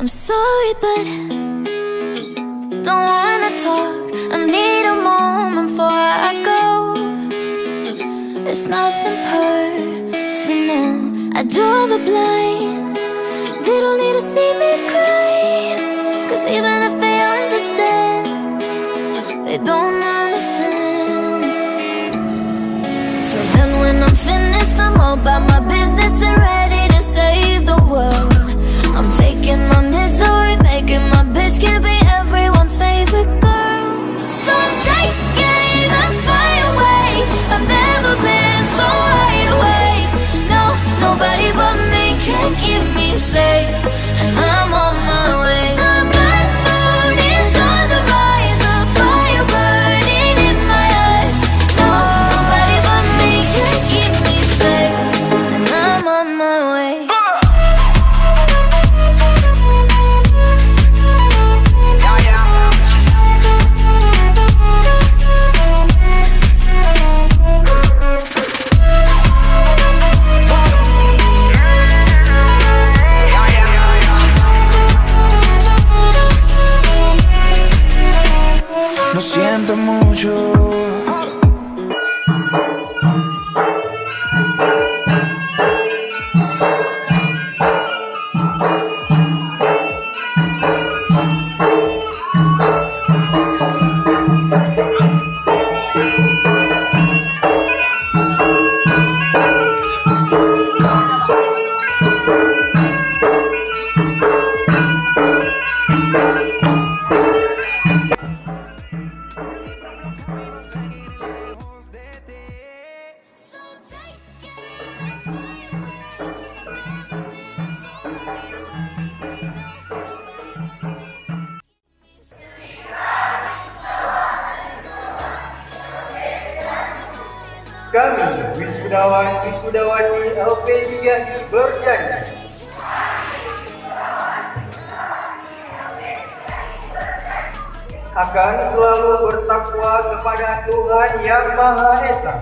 I'm sorry, but don't wanna talk. I need a moment before I go. It's nothing personal. I draw the blinds. They don't need to see me cry, 'cause even if they understand, they don't understand. So then when I'm finished, I'm all about my business and ready to save the world. I'm taking my misery, making my bitch can be everyone's favorite girl. So take aim and fly away. I've never been so wide awake. No, nobody but me can keep me safe, and I'm on my way. The bad mood is on the rise, a fire burning in my eyes. No, nobody but me can keep me safe, and I'm on my way. Lo siento mucho. Kami, wisudawan-wisudawati LP3I berjanji akan selalu bertakwa kepada Tuhan Yang Maha Esa,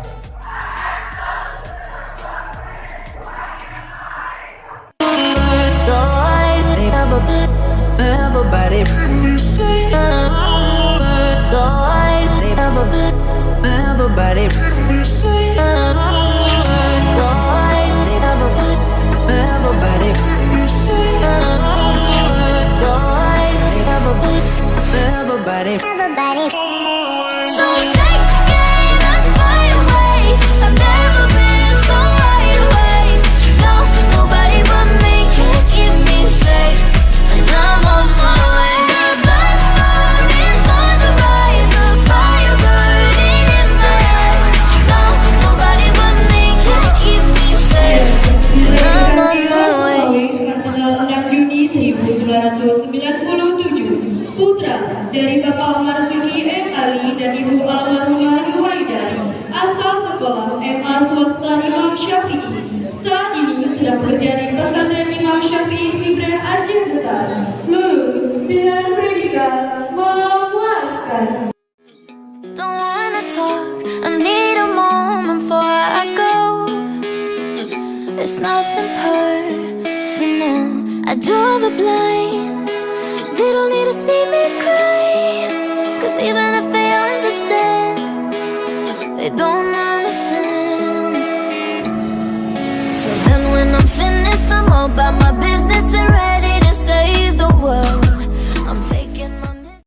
So take aim and fly away. I've never been so wide awake. No, nobody but me can keep me safe, and I'm on my way. The black moon is on the rise, a fire burning in my eyes. No, nobody but me can keep me safe, and I'm on my way. Tanggal 6 Juni 1997, putra dari Bapak Marzuki M. Ali dan Ibu almarhumah Ruwaida, asal sekolah MA swasta Imam Syafi'i, saat ini sedang bekerja di pesantren Imam Syafi'i Sibre Aceh Besar, lulus dengan predikat memuaskan. Don't wanna talk, I need a moment before I go. It's nothing personal. I draw the blinds. They don't need to see me cry, 'cause even if they understand, they don't know.